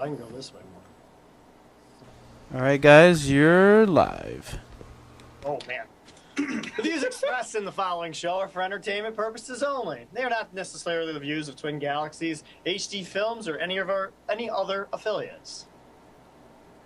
I can go this way more. All right, guys, you're live. Oh, man. The views expressed in the following show are for entertainment purposes only. They are not necessarily the views of Twin Galaxies, HD Films, or any other affiliates.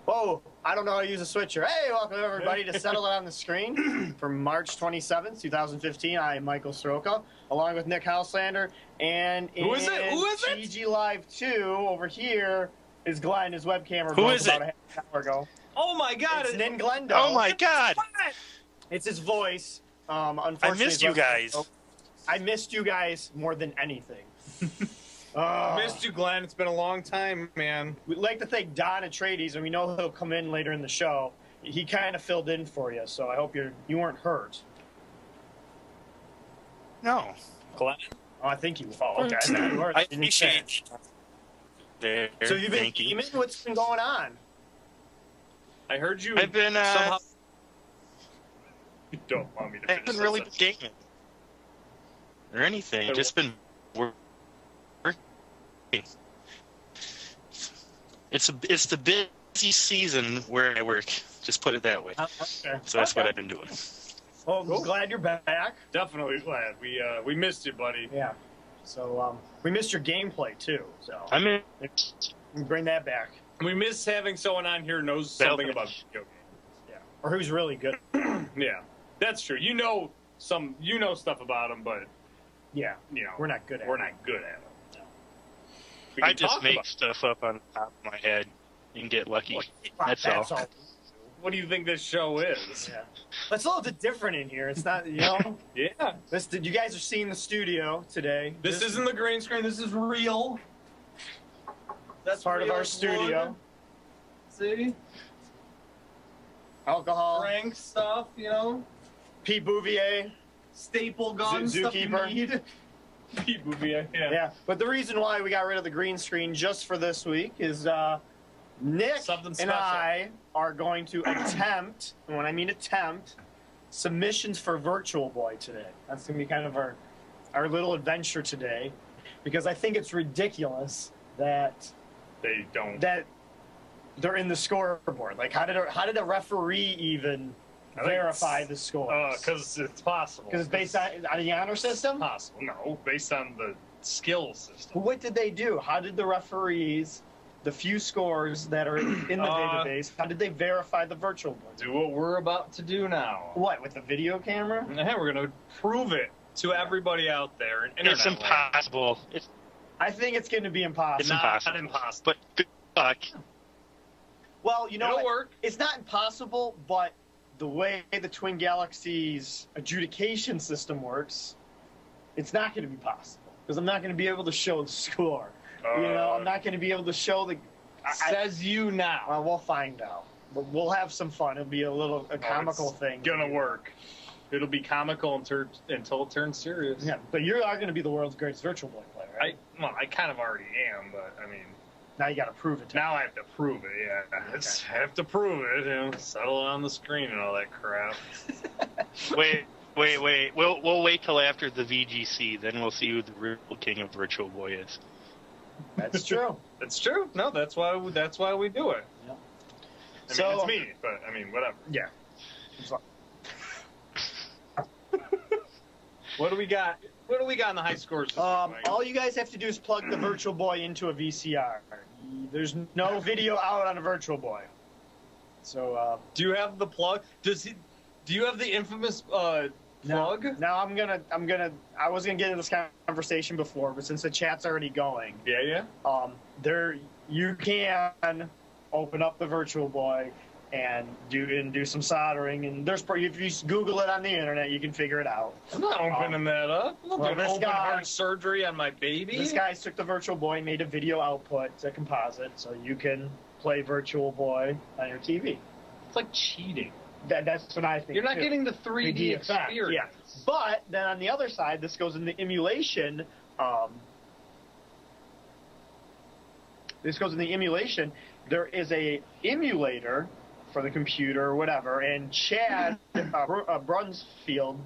Whoa, I don't know how to use a switcher. Hey, welcome everybody to Settle It on the Screen for March 27th, 2015. I am Michael Soroka, along with Nick Houselander, and Who is it? GG Live 2 over here is Glenn. His webcam Who broke is about it? a half hour ago. Oh my God! It's Nin Glendo. Oh my God! It's his voice. Unfortunately, I missed you guys. I missed you guys more than anything. Missed you, Glenn. It's been a long time, man. We'd like to thank Don Atreides, and we know he'll come in later in the show. He kind of filled in for you, so I hope you weren't hurt. No, Glenn. Oh, I think you were. Oh, okay. I appreciate it. So you've been Thank you. gaming? What's been going on? I heard you. I've been somehow. You don't want me to. I haven't really been gaming or anything. Just been working. It's the busy season where I work. Just put it that way. Okay. So that's what I've been doing. Well, I'm glad you're back. Definitely glad. We missed you, buddy. Yeah. So we missed your gameplay too. So I mean, we bring that back. we miss having someone on here who knows something about video games. Yeah. Or who's really good. Yeah, that's true. You know stuff about them, but Yeah. We're not good at we're it. not good at them. I just make stuff up on top of my head and get lucky. That's all. What do you think this show is? Yeah. It's a little bit different in here. It's not, Yeah. You guys are seeing the studio today. This isn't the green screen. This is real. That's part of our studio. Wood. See? Alcohol. Prank stuff, Pete Bouvier. Staple guns, stuff you Zookeeper. need. Pete Bouvier, yeah. But the reason why we got rid of the green screen just for this week is Nick Something and special. I are going to attempt, and when I mean attempt, submissions for Virtual Boy today. That's going to be kind of our little adventure today, because I think it's ridiculous that they're in the scoreboard. Like, how did a referee even verify the score? Because it's possible. Because it's based on the honor system? Possible. No, based on the skill system. What did they do? How did the referees, the few scores that are in the database, how did they verify the virtual board? Do what we're about to do now. What, with the video camera? Yeah, we're going to prove it to everybody out there. It's impossible. I think it's going to be impossible. It's impossible. Not impossible. But good luck. Well, you know It'll what? work. It's not impossible, but the way the Twin Galaxies adjudication system works, it's not going to be possible. Because I'm not going to be able to show the score. I'm not going to be able to show the... Says you now. Well, we'll find out. But we'll have some fun. It'll be a comical thing. It's gonna work. It'll be comical until it turns serious. Yeah, but you are going to be the world's greatest Virtual Boy player, right? I kind of already am, but I mean... Now you got to prove it. Now I have to prove it, yeah. I have to prove it, settle it on the screen and all that crap. Wait. We'll wait till after the VGC, then we'll see who the real king of Virtual Boy is. That's true. That's true. No, that's why we do it. Yep. I mean, it's me, but I mean, whatever. Yeah. What do we got? What do we got in the high scores? All you guys have to do is plug the Virtual Boy into a VCR. There's no video out on a Virtual Boy. So, do you have the plug? Do you have the infamous plug? Now I was gonna get into this conversation before, but since the chat's already going. Yeah. You can open up the Virtual Boy and do some soldering. And there's if you Google it on the internet, you can figure it out. I'm not opening that up. I'm not well, doing open heart surgery on my baby. This guy took the Virtual Boy and made a video output to composite, so you can play Virtual Boy on your TV. It's like cheating. That's what I think. You're not getting the 3D experience. Yeah. But then on the other side, this goes into emulation. There is a emulator for the computer or whatever, and Chad Brunsfield,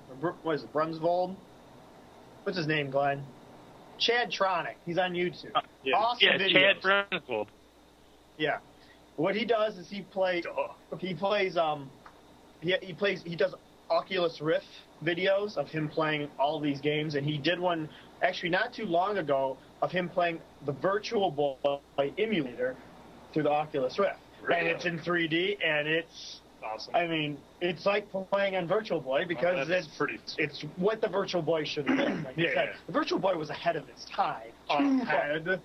what is it, Brunsvold? What's his name, Glenn? Chad Tronic. He's on YouTube. Awesome videos. Chad Brunsvold. Yeah. What he does is he does Oculus Rift videos of him playing all these games, and he did one actually not too long ago of him playing the Virtual Boy emulator through the Oculus Rift. Really? And it's in 3D, and it's awesome. I mean, it's like playing on Virtual Boy because it's what the Virtual Boy should have been. Like the Virtual Boy was ahead of its time. I get it.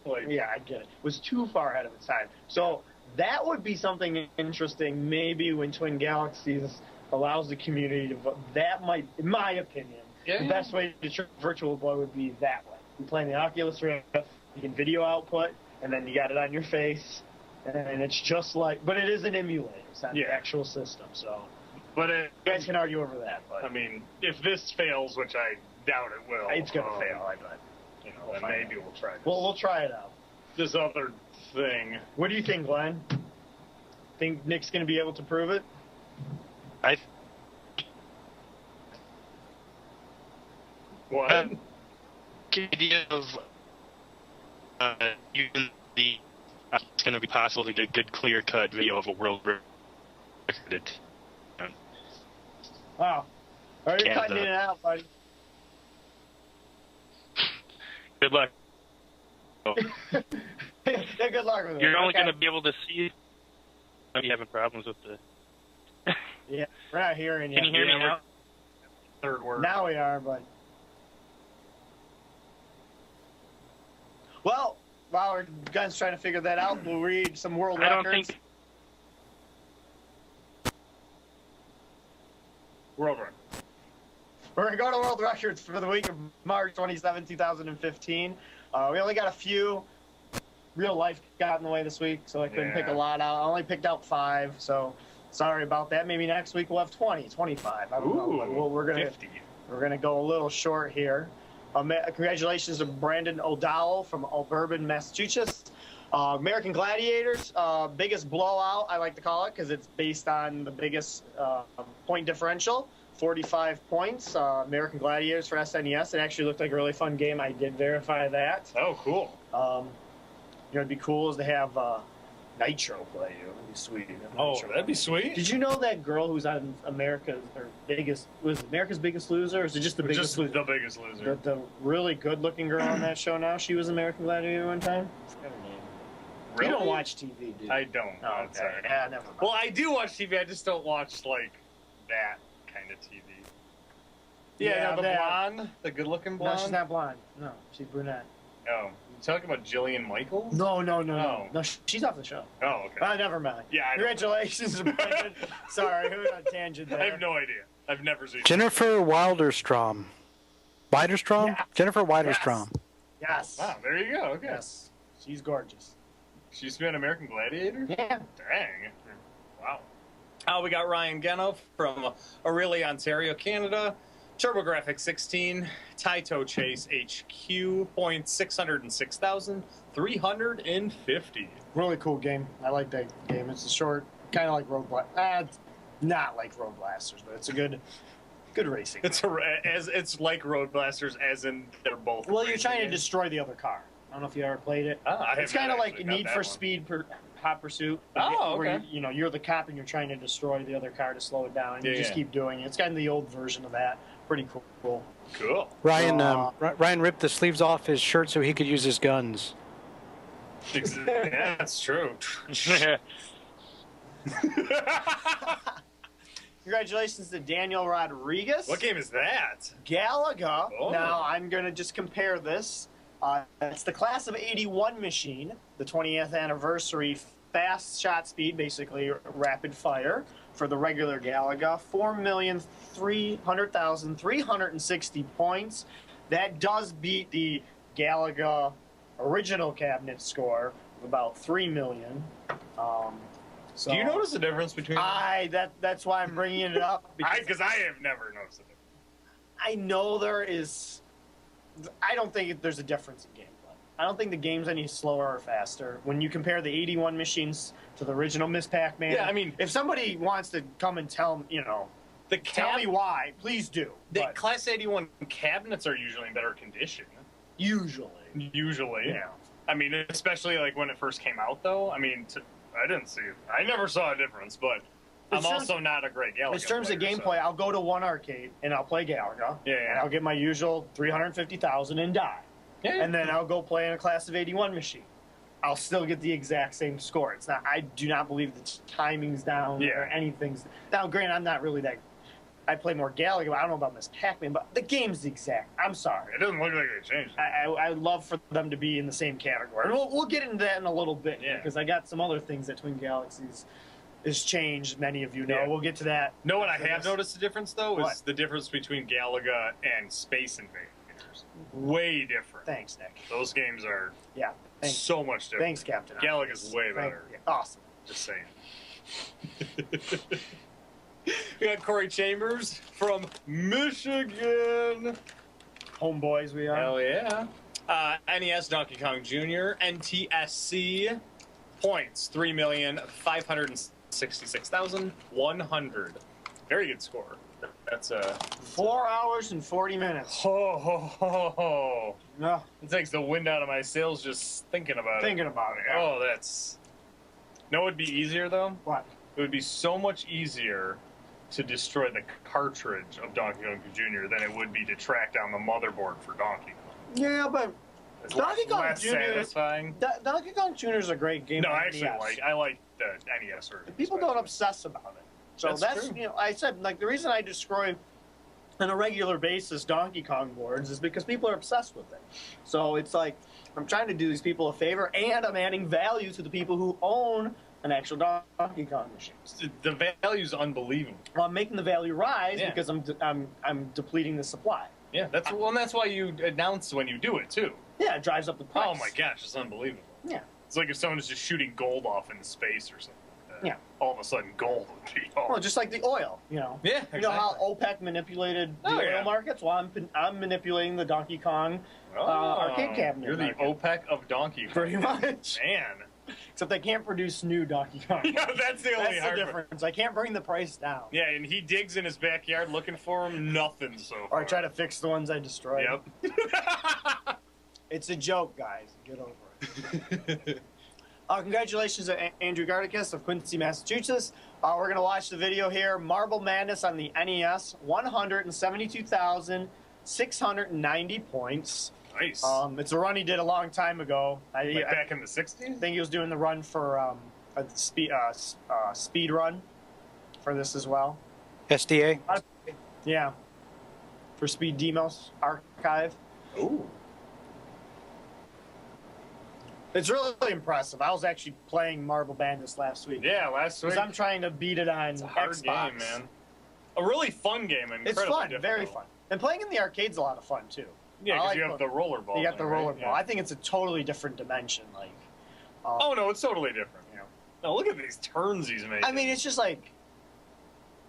It was too far ahead of its time. So that would be something interesting. Maybe when Twin Galaxies allows the community to vote, that might, in my opinion, the best way to treat Virtual Boy would be that way. You play in the Oculus Rift, you can video output, and then you got it on your face. And it's just like, but it is an emulator. It's not the actual system. So, but you guys can argue over that. But I mean, if this fails, which I doubt it will, it's gonna fail. I bet. Then maybe we'll try this. Well, we'll try it out. This other thing. What do you think, Glenn? Think Nick's gonna be able to prove it? What? The idea of using the it's going to be possible to get a good clear-cut video of a world record. Wow. Are you cutting in and out, buddy? Good luck. Yeah, good luck with it. You're only going to be able to see it. Are you having problems with the... Yeah, we're not hearing you. Can you hear me now? Third word. Now we are, but... Well, while our gun's trying to figure that out, we'll read some world records. World record. We're going to go to world records for the week of March 27, 2015. We only got a few. Real life got in the way this week, so I couldn't pick a lot out. I only picked out 5, so sorry about that. Maybe next week we'll have 20, 25. I don't know. But we're gonna go a little short here. Congratulations to Brandon O'Dowell from Auburn, Massachusetts. American Gladiators, biggest blowout, I like to call it, because it's based on the biggest point differential, 45 points. American Gladiators for SNES. It actually looked like a really fun game. I did verify that. Oh, cool. It'd be cool is to have Nitro play you. That'd be sweet. That'd be sweet. Did you know that girl who's on America's Biggest Loser? Or is it just the Biggest Loser? The Biggest Loser. The really good-looking girl on that show now. She was American Gladiator one time. I forgot her name. Really? You don't watch TV, do you? I don't. Oh, okay. Yeah, never mind. Well, I do watch TV. I just don't watch like that kind of TV. Yeah, the blonde, the good-looking blonde. No, she's not blonde. No, she's brunette. Oh, you talking about Jillian Michaels? No. No, she's off the show. Oh, okay. Never mind. Yeah, congratulations, Brandon. Sorry, who got a tangent there? I have no idea. I've never seen Jennifer Wilderstrom. Widerstrom? Yeah. Jennifer Widerstrom. Yes. Wow, there you go. Okay. Yes. She's gorgeous. She's been American Gladiator? Yeah. Dang. Wow. We got Ryan Geno from Orillia, Ontario, Canada. TurboGrafx 16, Taito Chase HQ, points 606,350. Really cool game. I like that game. It's a short, kind of like Road Blasters. It's not like Road Blasters, but it's a good racing. It's like Road Blasters, as in they're both. Well, you're trying to destroy the other car. I don't know if you ever played it. It's kind of like Need for Speed Hot Pursuit. Oh, okay. Where you're the cop and you're trying to destroy the other car to slow it down, and you just keep doing it. It's kind of the old version of that. Pretty cool. Cool. Ryan ripped the sleeves off his shirt so he could use his guns. Yeah, that's true. Congratulations to Daniel Rodriguez. What game is that? Galaga. Oh. Now, I'm going to just compare this. It's the Class of '81 machine, the 20th anniversary fast shot speed, basically rapid fire, for the regular Galaga, 4,300,360 points. That does beat the Galaga original cabinet score of about 3 million. So do you notice the difference between? That's why I'm bringing it up. Because I have never noticed the difference. I know there is. I don't think there's a difference in gameplay. I don't think the game's any slower or faster when you compare the 81 machines to the original Miss Pac-Man. Yeah, I mean, if somebody wants to come and tell tell me why, please do. The Class 81 cabinets are usually in better condition. Usually. Yeah. I mean, especially like when it first came out, though. I mean, I didn't see it. I never saw a difference, but I'm also not a great Galaga. In terms of gameplay, I'll go to one arcade and I'll play Galaga. Yeah. And I'll get my usual 350,000 and die. Yeah. And then I'll go play in a Class of 81 machine. I'll still get the exact same score. It's not. I do not believe the timing's down or anything's. Now, granted, I'm not really that. I play more Galaga, but I don't know about Miss Pac-Man, but the game's the exact. I'm sorry. It doesn't look like they changed it. I would love for them to be in the same category. We'll get into that in a little bit, because I got some other things that Twin Galaxies has changed, many of you know. Yeah. We'll get to that. Know what I have noticed the difference, though, is the difference between Galaga and Space Invaders. Way different. Thanks, Nick. Those games are thanks. So much different. Thanks, Captain. Galaga's way better. Awesome. Just saying. We got Corey Chambers from Michigan. Homeboys we are. Hell yeah. NES Donkey Kong Jr. NTSC points 3,566,100. Very good score. That's 4 hours and 40 minutes. Oh. No. It takes the wind out of my sails just thinking about it. Yeah. Oh, that's. No, it'd be easier though. What? It would be so much easier to destroy the cartridge of Donkey Kong Jr. than it would be to track down the motherboard for Donkey Kong. Yeah, but Donkey Kong Jr. satisfying. Donkey Kong Jr. is a great game. No, I actually like the NES version. People don't obsess about it. So that's true. I said, like, the reason I destroy on a regular basis Donkey Kong boards is because people are obsessed with it. So it's like I'm trying to do these people a favor, and I'm adding value to the people who own an actual Donkey Kong machine. The value's unbelievable. Well, I'm making the value rise because I'm depleting the supply. Yeah, that's why you announce when you do it too. Yeah, it drives up the price. Oh my gosh, it's unbelievable. Yeah, it's like if someone is just shooting gold off into space or something. Yeah. All of a sudden, gold would be. Well, just like the oil, Yeah. Exactly. You know how OPEC manipulated the oil markets? Well, I'm manipulating the Donkey Kong arcade cabinet. You're the OPEC of Donkey Kong. Pretty much. Man. Except they can't produce new Donkey Kong. Yeah, that's the only difference. I can't bring the price down. Yeah, and he digs in his backyard looking for them. Nothing so far. Or I try to fix the ones I destroyed. Yep. It's a joke, guys. Get over it. Congratulations to Andrew Gardikas of Quincy, Massachusetts. We're going to watch the video here. Marble Madness on the NES, 172,690 points. Nice. It's a run he did a long time ago. Back in the 60s? I think he was doing the run for a speed run for this as well. SDA? Yeah. For Speed Demos Archive. Ooh. It's really impressive. I was actually playing Marble Bandits last week. Yeah, last week. Because I'm trying to beat it on it's a hard Xbox. Game, man. A really fun game. It's fun, very fun. And playing in the arcade's a lot of fun, too. Yeah, because you have the roller ball. You got the roller ball. I think it's a totally different dimension. Oh, no, it's totally different. No, look at these turns he's making. I mean, it's just like...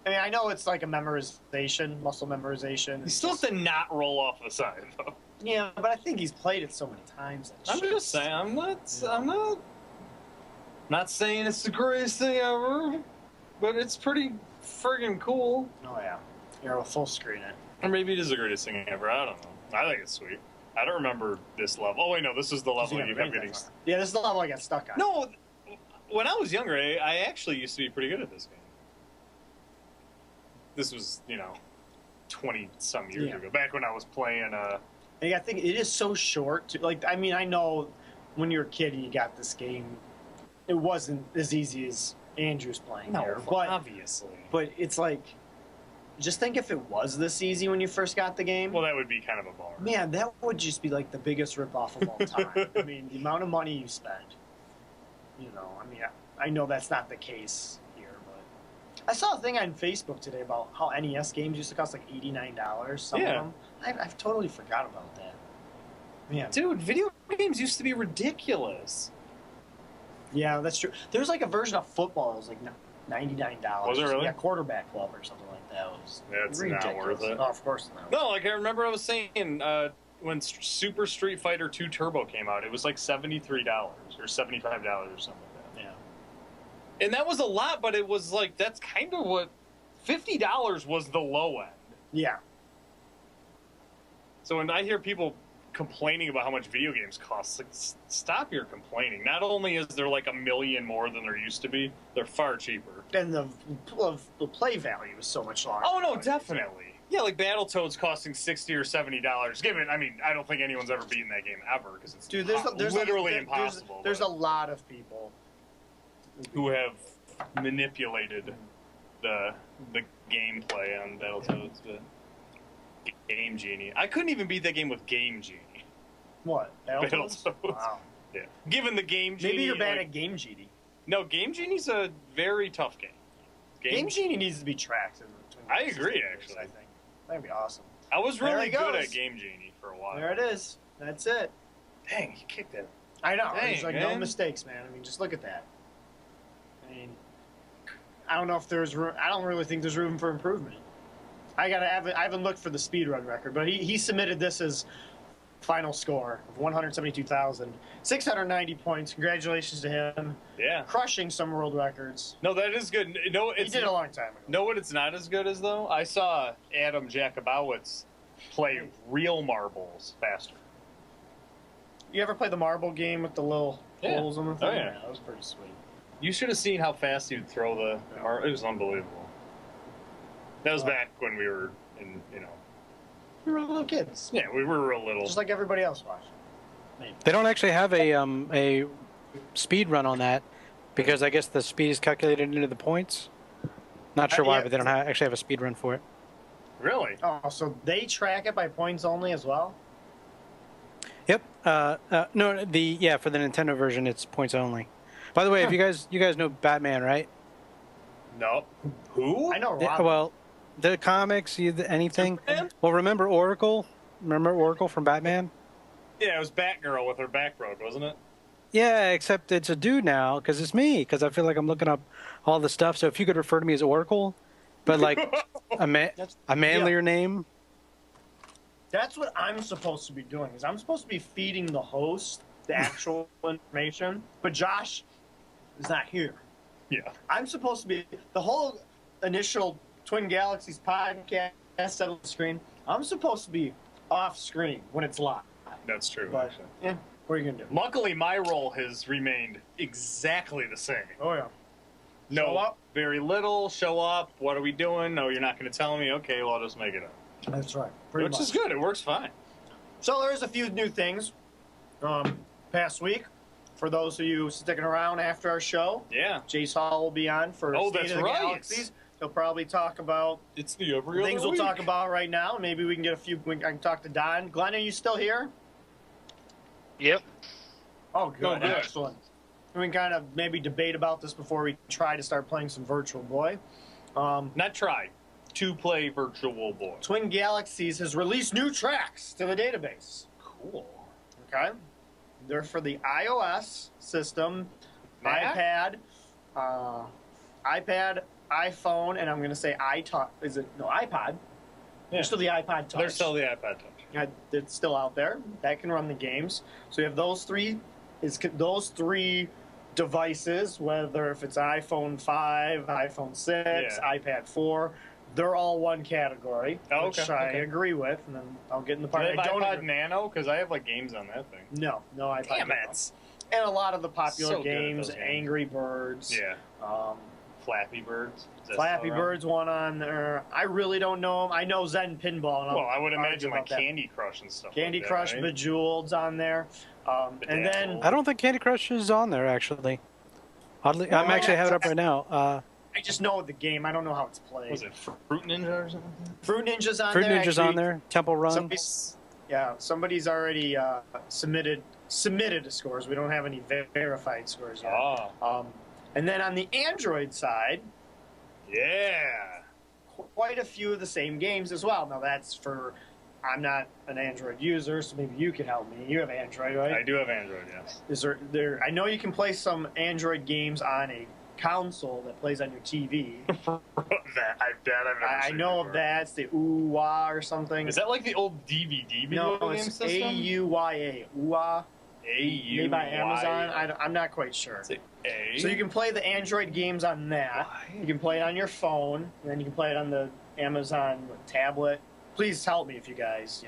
I know it's like a memorization, muscle memorization. He still has to not roll off the side, though. Yeah, but I think he's played it so many times. I'm just saying, I'm not saying it's the greatest thing ever, but it's pretty friggin' cool. Oh yeah, you're a full screen it. Or maybe it is the greatest thing ever. I don't know. I think it's sweet. I don't remember this level. Oh wait, no, this is the level you kept getting. Yeah, this is the level I got stuck on. No, when I was younger, I actually used to be pretty good at this game. This was, 20-some years ago. Back when I was playing. I think it is so short. I know when you're a kid and you got this game, it wasn't as easy as Andrew's playing here. But, obviously. But it's like, just think if it was this easy when you first got the game. Well, that would be kind of a bar. Man, that would just be like the biggest ripoff of all time. The amount of money you spend. I know that's not the case here, but I saw a thing on Facebook today about how NES games used to cost like $89. Some of them. I've totally forgot about that. Man, dude, video games used to be ridiculous. Yeah, that's true. There's like a version of football that was like $99. Was it really? Yeah, Quarterback Club or something like that. It's not worth it. No, of course not. No, like I remember I was saying when Super Street Fighter 2 Turbo came out, it was like $73 or $75 or something like that. Yeah. And that was a lot, but it was like, that's kind of what, $50 was the low end. Yeah. So when I hear people complaining about how much video games cost, like, stop your complaining. Not only is there like 1 million more than there used to be, they're far cheaper. And the play value is so much longer. Oh, no, definitely. Yeah, like Battletoads costing $60 or $70. Given, I mean, I don't think anyone's ever beaten that game ever because it's literally impossible. There's a lot of people who have manipulated the gameplay on Battletoads. But Game Genie. I couldn't even beat that game with Game Genie. What? Battletoads. Wow. Yeah. Given the Game Genie. Maybe you're bad at Game Genie. No, Game Genie's a very tough game. Game Genie needs to be tracked. I agree, actually. I think that'd be awesome. I was really good at Game Genie for a while. There it is. That's it. Dang, you kicked it. I know. Dang, There's like no mistakes, man. I mean, just look at that. I mean, I don't know if there's room. I don't really think there's room for improvement. I haven't looked for the speedrun record, but he submitted this as final score of 172,690 points. Congratulations to him. Yeah. Crushing some world records. No, that is good. No, he did a long time ago. Know what it's not as good as, though? I saw Adam Jakubowicz play real marbles faster. You ever play the marble game with the little holes in the thing? Oh, yeah. That was pretty sweet. You should have seen how fast he would throw the marble. It was unbelievable. That was back when we were in, We were little kids. Yeah, we were real little. Just like everybody else watching. Maybe. They don't actually have a speed run on that because I guess the speed is calculated into the points. Not sure why, but they don't actually have a speed run for it. Really? Oh, so they track it by points only as well? Yep. No, for the Nintendo version, it's points only. By the way, if you guys know Batman, right? No. Who? I know Robin. Well, the comics, anything. Superman? Well, remember Oracle? Remember Oracle from Batman? Yeah, it was Batgirl with her back broke, wasn't it? Yeah, except it's a dude now because it's me. Because I feel like I'm looking up all the stuff. So if you could refer to me as Oracle, but like a manlier name. That's what I'm supposed to be doing. Is I'm supposed to be feeding the host the actual information, but Josh is not here. Yeah. I'm supposed to be the whole initial Twin Galaxies podcast set on the screen. I'm supposed to be off screen when it's live. That's true. But, yeah, what are you gonna do? Luckily, my role has remained exactly the same. Oh yeah. No, Show up. Very little. Show up. What are we doing? No, you're not going to tell me. Okay, well, I'll just make it up. That's right. Which is good. It works fine. So there's a few new things past week. For those of you sticking around after our show, yeah, Jace Hall will be on for State of the Galaxies. He'll probably talk about it's the every other things we'll talk about right now. Maybe we can get a few. I can talk to Don. Glenn, are you still here? Yep. Oh, good. Excellent. We can kind of maybe debate about this before we try to start playing some Virtual Boy. Not try. To play Virtual Boy. Twin Galaxies has released new tracks to the database. Cool. Okay. They're for the iOS system, iPad, iPhone, and I'm going to say iPod. Is it? No, iPod. Yeah. There's still the iPod Touch. There's still the iPod Touch. It's still out there. That can run the games. So you have those three devices, whether if it's iPhone 5, iPhone 6, iPad 4, they're all one category, which I agree with, and then I'll get in the part. Do they have iPod Nano? Because I have like games on that thing. No iPod Damn Nano. it! And a lot of the popular games, Angry Birds. Yeah. Flappy Birds. Flappy Birds one on there. I really don't know them. I know Zen Pinball. And I would imagine like Candy Crush and stuff. Candy like Crush, that, right? Bejeweled's on there. And then I don't think Candy Crush is on there actually. Oddly, I'm actually having it up right now. I just know the game. I don't know how it's played. Was it Fruit Ninja or something? Fruit Ninja's on Fruit there. Ninja's on there. Temple Run. Somebody's already submitted the scores. We don't have any verified scores yet. Oh. And then on the Android side, yeah, quite a few of the same games as well. Now that's for, I'm not an Android user, so maybe you can help me. You have Android, right? I do have Android, yes. Is there? I know you can play some Android games on a console that plays on your TV. I know of that. It's the UWA or something. Is that like the old DVD video game system? No, it's AUYA. UWA. AUYA. Made by Amazon. I'm not quite sure. So you can play the Android games on that. You can play it on your phone, and then you can play it on the Amazon tablet. Please help me if you guys,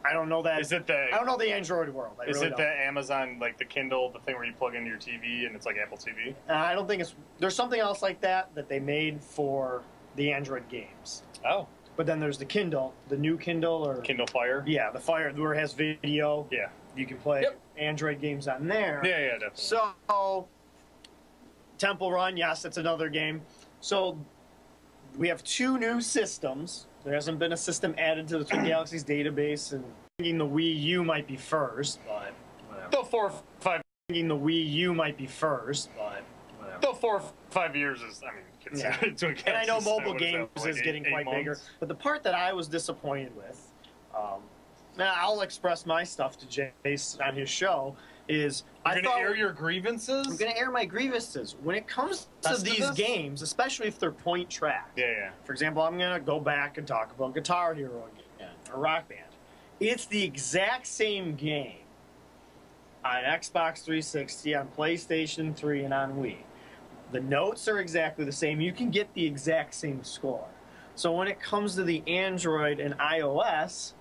I don't know that. I don't know the Android world. The Amazon, like the Kindle, the thing where you plug into your TV and it's like Apple TV? I don't think there's something else like that they made for the Android games. Oh. But then there's the Kindle, the new Kindle or Kindle Fire? Yeah, the Fire where it has video. Yeah. You can play Android games on there. Yeah, definitely. So, Temple Run, yes, it's another game. So, we have 2 new systems. There hasn't been a system added to the Twin Galaxies database, and thinking the Wii U might be first, but whatever. The 4 or 5. Thinking the Wii U might be first, but whatever. The 4 or 5 years is, considered Twin Galaxies. And I know mobile games is getting quite bigger, but the part that I was disappointed with, now I'll express my stuff to Jace on his show, is You're going to air your grievances? I'm going to air my grievances. When it comes to these games, especially if they're point tracked. Yeah. For example, I'm going to go back and talk about Guitar Hero again, or Rock Band. It's the exact same game on Xbox 360, on PlayStation 3, and on Wii. The notes are exactly the same. You can get the exact same score. So when it comes to the Android and iOS,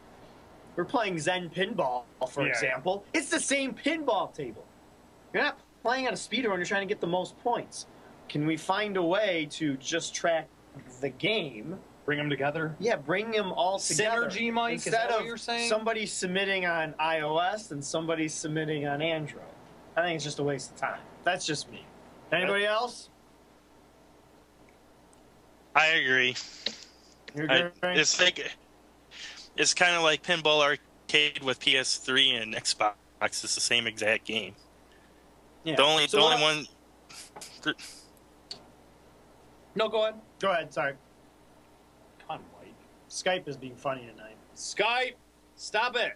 we're playing Zen Pinball, for example. It's the same pinball table. You're not playing on a speedrun. You're trying to get the most points. Can we find a way to just track the game? Bring them together? Yeah, bring them all together. Synergy, Mike? Instead is that what of you're saying? somebody submitting on iOS and somebody submitting on Android. I think it's just a waste of time. That's just me. Anybody else? I agree. It's kind of like Pinball Arcade with PS3 and Xbox. It's the same exact game. Yeah. The only one. No, go ahead. Go ahead. Sorry. Come on, Mike. Skype is being funny tonight. Skype, stop it.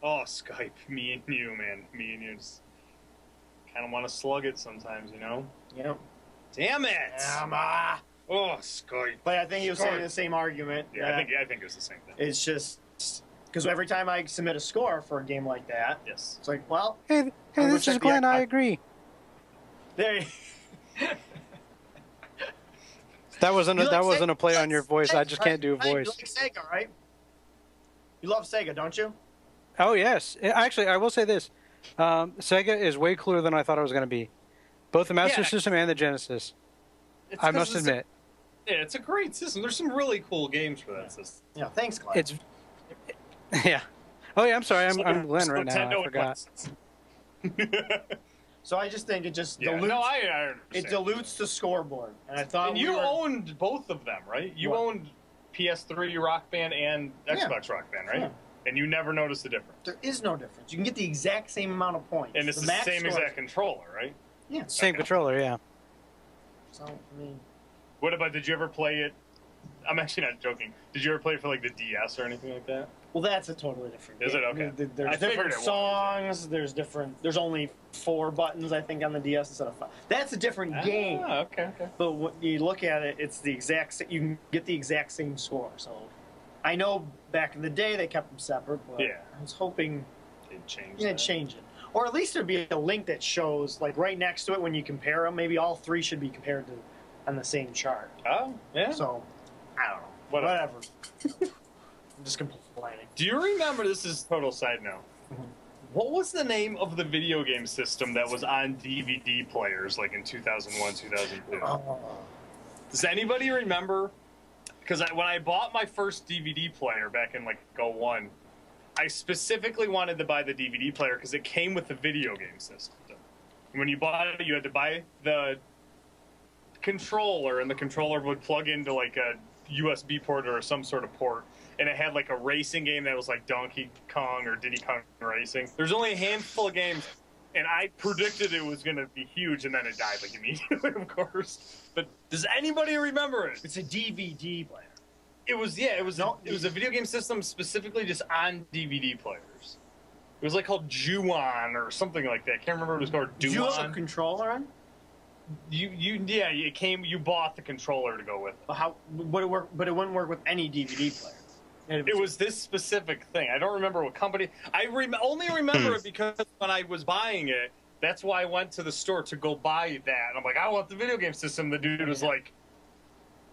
Oh, Skype. Me and you, man. Me and you just kind of want to slug it sometimes, Yep. Damn it. Oh, Skype. But I think he was saying the same argument. Yeah, I think it was the same thing. It's just because every time I submit a score for a game like that, yes, it's like, well, hey, this is Glenn. I agree. There. That wasn't a play on your voice. I just can't do a voice. You like Sega, right? You love Sega, don't you? Oh yes. Actually, I will say this: Sega is way cooler than I thought it was going to be. Both the Master System and the Genesis. I must admit. It's a great system. There's some really cool games for that system. Yeah, thanks, Glenn. Yeah. Oh yeah, I'm sorry. I'm Glenn right now. I forgot. So I just think it just dilutes. No, I understand. It dilutes the scoreboard, and I thought. And you owned both of them, right? You owned PS3 Rock Band and Xbox Rock Band, right? Yeah. And you never noticed the difference. There is no difference. You can get the exact same amount of points. And it's the same exact controller, right? Yeah. Same controller, yeah. So I mean, what about? Did you ever play it? I'm actually not joking. Did you ever play it for like the DS or anything like that? Well, that's a totally different game. Is it? Okay. There's different songs. There's only 4 buttons, I think, on the DS instead of 5. That's a different game. Okay. But when you look at it, it's the exact. You can get the exact same score. So, I know back in the day they kept them separate, but I was hoping they'd change it, or at least there'd be a link that shows, like right next to it when you compare them. Maybe all 3 should be compared to on the same chart. Oh, yeah. So, I don't know. Whatever. I'm just complaining. Do you remember, this is total side note, what was the name of the video game system that was on DVD players like in 2001, 2002? Does anybody remember? Because when I bought my first DVD player back in like 01, I specifically wanted to buy the DVD player because it came with the video game system. And when you bought it, you had to buy the controller, and the controller would plug into like a USB port or some sort of port, and it had like a racing game that was like Donkey Kong or Diddy Kong Racing. There's only a handful of games And I predicted it was going to be huge, and then it died like immediately, of course. But does anybody remember it? It's a DVD player. It was a video game system specifically just on DVD players. It was like called Ju-on or something like that. I can't remember what it was called. Did you have a controller on? You bought the controller to go with it. How would it work? But it wouldn't work with any DVD player. It was this specific thing. I don't remember what company. I only remember it because when I was buying it, that's why I went to the store to go buy that. And I'm like, I want the video game system. The dude was like,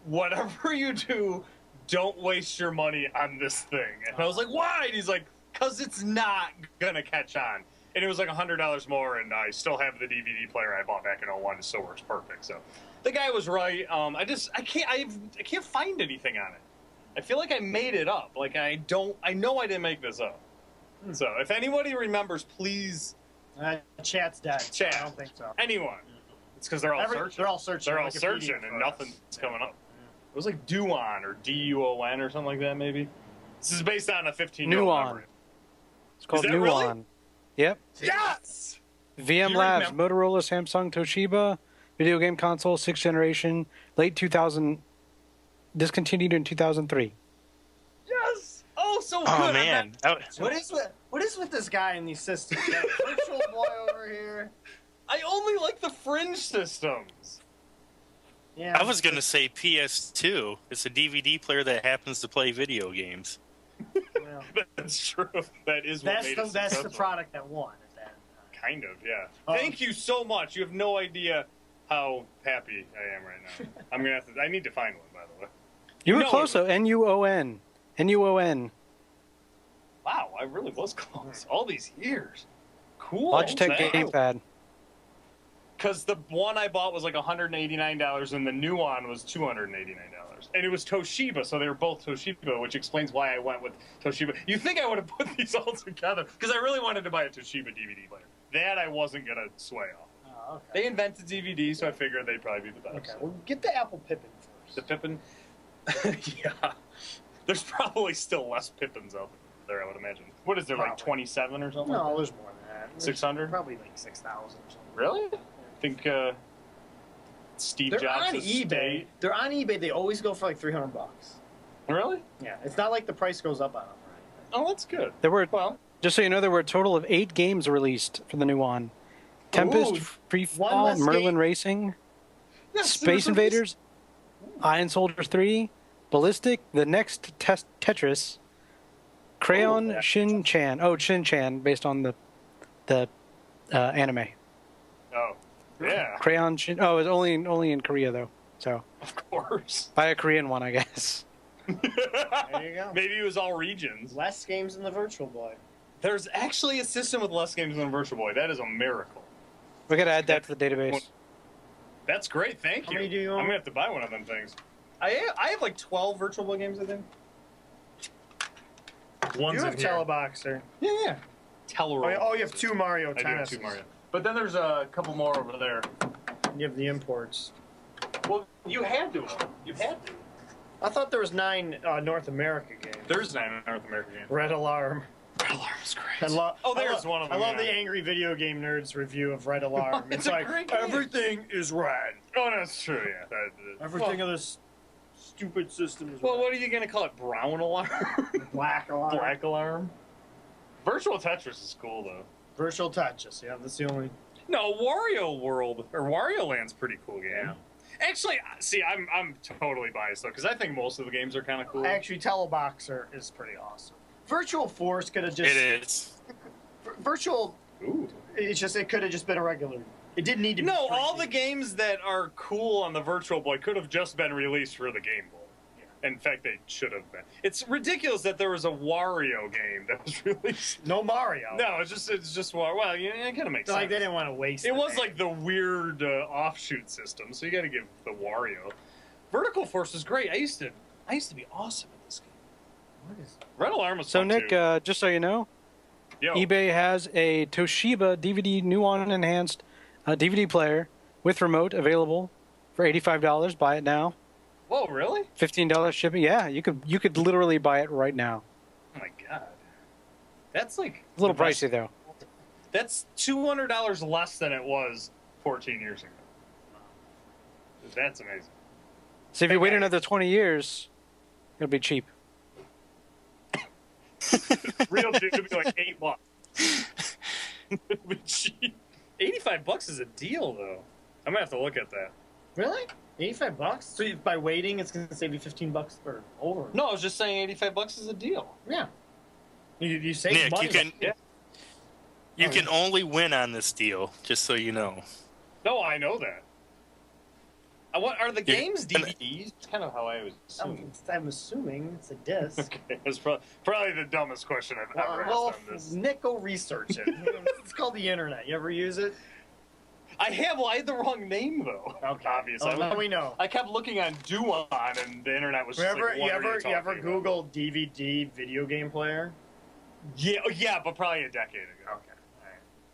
whatever you do, don't waste your money on this thing. And I was like, why? And he's like, because it's not going to catch on. And it was like $100 more, and I still have the DVD player I bought back in 01. It still works perfect. So the guy was right. I can't find anything on it. I feel like I made it up. Like I know I didn't make this up. So if anybody remembers, please. Chat's dead. Chat. I don't think so. Anyone. It's because they're all searching. They're all searching. They're all searching, and nothing's coming up. It was like Duon or Duon or something like that, maybe. This is based on a 15-year-old memory. It's called Nuon. Really? Yep. Yes! VM Labs, Motorola, Samsung, Toshiba, video game console, 6th generation, late 2000, discontinued in 2003. Yes! Oh, so good. Oh, man. What is with this guy in these systems? Got a Virtual Boy over here. I only like the fringe systems. Yeah. I was going to say PS2. It's a DVD player that happens to play video games. Well, that's true. That is what made it successful. That's the product that won at that time. Kind of, yeah. Thank you so much. You have no idea how happy I am right now. I'm gonna have to. I need to find one, by the way. You were close though. Nuon. Nuon. Wow, I really was close. All these years. Cool. Logitech gamepad. Because the one I bought was like $189, and the new one was $289. And it was Toshiba, so they were both Toshiba, which explains why I went with Toshiba. You think I would have put these all together? Because I really wanted to buy a Toshiba DVD player. That I wasn't going to sway off. Oh, okay. They invented DVD, so I figured they'd probably be the best. Okay, well, get the Apple Pippin first. The Pippin? Yeah. There's probably still less Pippins out there, I would imagine. What is there, like 27 or something? No, there's more than that. 600? Probably like 6,000 or something. Really? I think Steve Jobs on eBay. They're on eBay. They always go for like $300. Really? Yeah. It's not like the price goes up on them or anything. Oh, that's good. There were, just so you know, there were a total of 8 games released for the new one. Tempest, Freefall, Merlin Racing, Space Invaders, Iron Soldier 3, Ballistic, The Next Tetris, Crayon Shin-Chan. Oh, Shin-Chan, based on the anime. Oh, yeah. Crayon Shin. Oh, it was only in Korea though. So of course, buy a Korean one, I guess. There you go. Maybe it was all regions. Less games than the Virtual Boy. There's actually a system with less games than the Virtual Boy. That is a miracle. We gotta add that to the database. That's great. Thank you. How many do you own? I'm gonna have to buy one of them things. I have like 12 Virtual Boy games, I think. One's in here. Teleboxer. Yeah. Teleroll. Oh, you have 2 Mario Tennis. I do have 2 Mario. But then there's a couple more over there. You have the imports. Well, you had to. You had to. I thought there was 9 North America games. There's 9 North America games. Red Alarm. Red Alarm's great. There's one of them. I love the Angry Video Game Nerds review of Red Alarm. It's like, everything is red. Oh, that's true, yeah. Everything of this stupid system is Well, red. what are you going to call it? Brown Alarm? Black Alarm. Black Alarm? Virtual Tetris is cool, though. Virtual Tetris, yeah, that's the only... No, Wario World, or Wario Land's a pretty cool game. Yeah. Actually, see, I'm totally biased, though, because I think most of the games are kind of cool. Actually, Teleboxer is pretty awesome. Virtual Force could have just... It is. Virtual... Ooh. It could have just been a regular... It didn't need to be... No, all the games that are cool on the Virtual Boy could have just been released for the Game Boy. In fact, they should have been. It's ridiculous that there was a Wario game that was released. No Mario. No, it's just Wario. Well, yeah, it kind of makes sense. Like, they didn't want to waste it. It was like the weird offshoot system, so you got to give the Wario. Vertical Force is great. I used to be awesome at this game. What is that? Red Alarm was so fun Nick, too. just so you know, eBay has a Toshiba DVD Nuon enhanced DVD player with remote available for $85. Buy it now. Whoa, really? $15 shipping. Yeah, you could literally buy it right now. Oh my god, that's like a little pricey though. That's $200 less than it was 14 years ago. That's amazing. So if you wait another 20 years, it'll be cheap. Real cheap would be like $8. It'll be cheap. $85 is a deal, though. I'm gonna have to look at that. Really? $85? So by waiting, it's gonna save you $15 or over. No, I was just saying $85 is a deal. Yeah. You save Nick, money. You can only win on this deal, just so you know. No, I know that. Are the games DVDs? That's kind of how I was assuming. I'm assuming it's a disc. Okay, that's probably the dumbest question I've ever asked on this. Nick, go research it. It's called the internet. You ever use it? I have. Well, I had the wrong name though. Okay. Obviously. Now we know. I kept looking on Duon, and the internet was just like, you ever Google DVD video game player? Yeah, but probably a decade ago. Okay.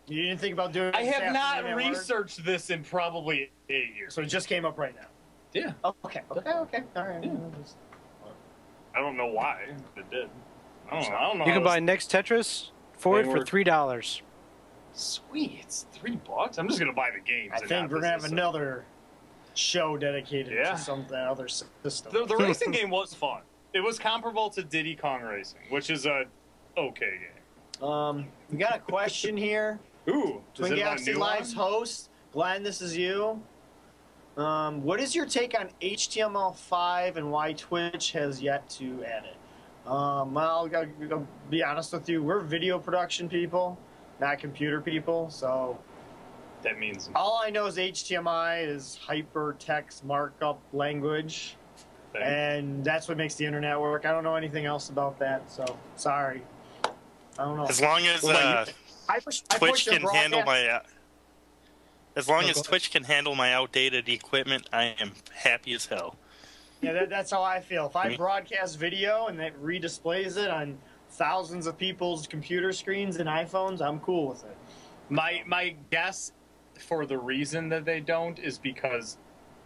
You didn't think about doing it? I have not researched this in probably 8 years. So it just came up right now? Yeah. Okay. All right. Yeah. I don't know why it did. I don't know. You can buy Next Tetris for $3. Sweet. It's $3. I'm just going to buy the games. I think we're going to have another show dedicated to something other system. The racing game was fun. It was comparable to Diddy Kong Racing, which is a okay game. We got a question here. Ooh, Twin Galaxy Live's host, Glenn, this is you. What is your take on HTML5 and why Twitch has yet to add it? Well, I'll be honest with you. We're video production people, not computer people. So that means all I know is HTML is hypertext markup language, and that's what makes the internet work. I don't know anything else about that. So sorry. I don't know. As long as Twitch can handle my, Twitch can handle my outdated equipment, I am happy as hell. Yeah, that's how I feel. If I broadcast video and it redisplays it on thousands of people's computer screens and iPhones, I'm cool with it. My guess for the reason that they don't is because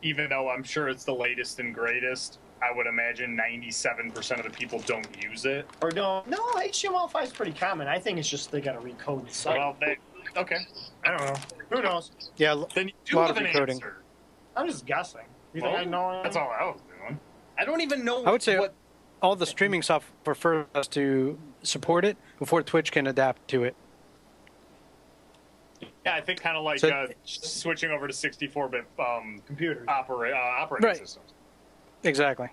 even though I'm sure it's the latest and greatest, I would imagine 97% of the people don't use it. Or don't. No, HTML5 is pretty common. I think it's just they got to recode the site. Well, okay. I don't know. Who knows? Yeah, then you do have an answer. I'm just guessing. You think I know? That's all I was doing. I don't even know. I would say all the streaming software prefers us to support it before Twitch can adapt to it. Yeah, I think kind of like switching over to 64-bit computers, operating systems. Exactly.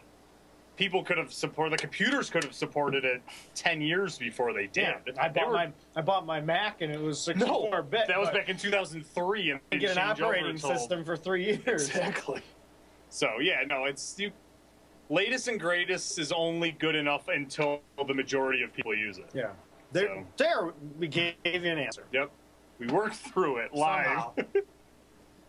People could have the computers could have supported it 10 years before they did. Yeah, I bought my Mac and it was 64-bit. That was back in 2003, and they get an operating system for 3 years. Exactly. So yeah, no, latest and greatest is only good enough until the majority of people use it. Yeah. We gave you an answer. Yep. We worked through it live.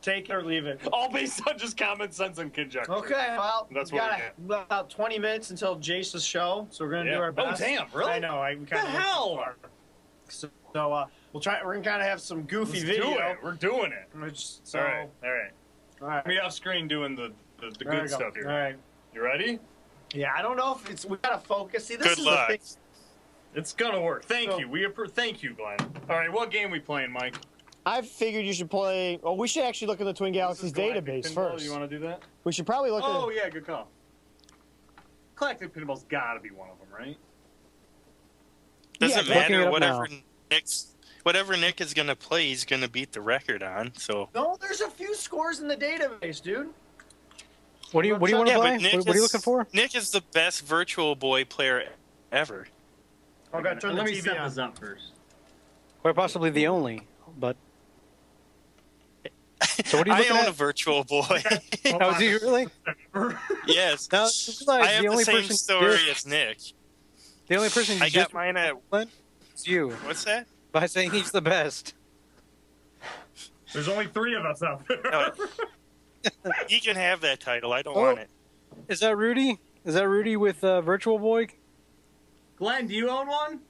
Take it or leave it. All based on just common sense and conjecture. Okay, well, that's we got about 20 minutes until Jace's show, so we're going to do our best. Oh, damn, really? I know. What the hell? So we'll try. We're going to kind of have some goofy video. We're doing it. So, all right. We off screen doing the good stuff here. All right. You ready? Yeah, I don't know if we got to focus. See, this good is luck. The thing. It's going to work. Thank you. Thank you, Glenn. All right, what game we playing, Mike? I figured you should play. Well, we should actually look at the Twin Galaxies database first. You want to do that? We should probably look at. Oh yeah, good call. Galactic Pinball's got to be one of them, right? Doesn't matter. Whatever Nick is going to play, he's going to beat the record on. So. No, there's a few scores in the database, dude. What do you want to play? What are you looking for? Nick is the best Virtual Boy player ever. Okay, turn the Let me TV set on. this up first. Quite possibly the only, but. So what are you looking I own at? a Virtual Boy. Oh, do you really? Yes. Now, I have the same story as Nick. The only person I got mine at. It's you. What's that? By saying he's the best. There's only 3 of us out there. No, he can have that title. I don't want it. Is that Rudy? Is that Rudy with Virtual Boy? Glenn, do you own one?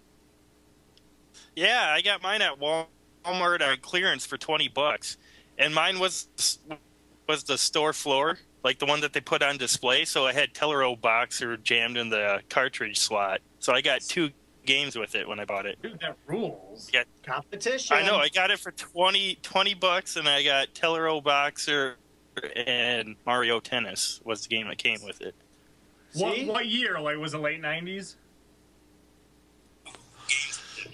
Yeah, I got mine at Walmart on clearance for $20, and mine was the store floor, like the one that they put on display. So I had Tellero boxer jammed in the cartridge slot. So I got 2 games with it when I bought it. Dude, that rules. Yeah, competition. I know. I got it for $20, and I got Tellero Boxer and Mario Tennis was the game that came with it. What year? Like, was it late 90s?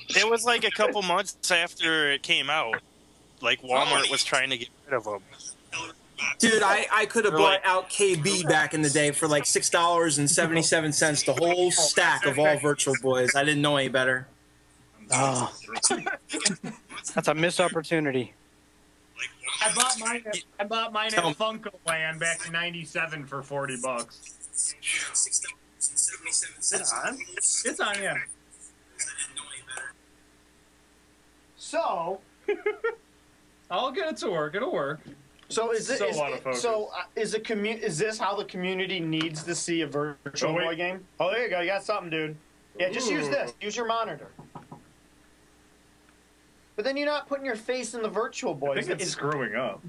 It was like a couple months after it came out. Like Walmart was trying to get rid of them. Dude, I could have bought out KB back in the day for like $6.77, the whole stack of all Virtual Boys. I didn't know any better. Oh, that's a missed opportunity. I bought mine at Funko Land back in '97 for $40. It's on. It's on, yeah. So, I'll get it to work. It'll work. So is it? So Is, out of focus. so is it Is this how the community needs to see a Virtual Boy game? Oh, there you go. You got something, dude. Yeah, just use this. Use your monitor. But then you're not putting your face in the Virtual Boy. I think it's screwing up.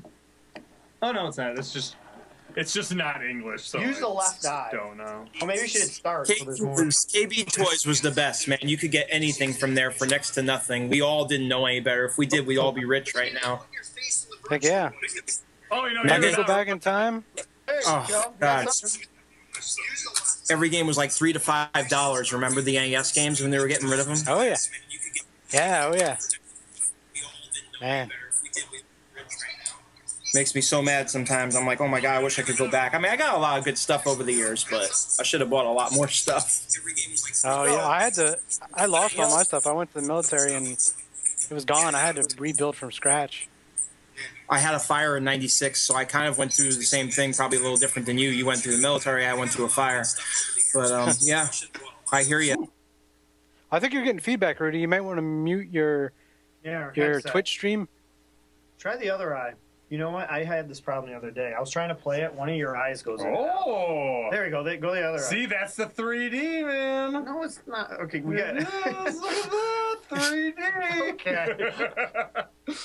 Oh no, it's not. It's just not English. So use the left eye. Don't know. Or maybe you should start. KB Toys was the best, man. You could get anything from there for next to nothing. We all didn't know any better. If we did, we'd all be rich right now. Heck yeah. Oh, you know, Maybe go back in time. Oh God. Every game was like $3 to $5. Remember the NES games when they were getting rid of them? Oh yeah. Yeah. Oh yeah. Man. Makes me so mad sometimes. I'm like, oh my God, I wish I could go back. I mean, I got a lot of good stuff over the years, but I should have bought a lot more stuff. Oh yeah, I lost all my stuff. I went to the military and it was gone. I had to rebuild from scratch. I had a fire in '96, so I kind of went through the same thing, probably a little different than you. You went through the military, I went through a fire. But yeah, I hear you. I think you're getting feedback, Rudy. You might want to mute your Twitch stream. Try the other eye. You know what? I had this problem the other day. I was trying to play it. One of your eyes goes in. Oh! There you go. Go the other eye. See, that's the 3D, man. No, it's not. Okay, we got it. Yes, look at that. 3D. Okay.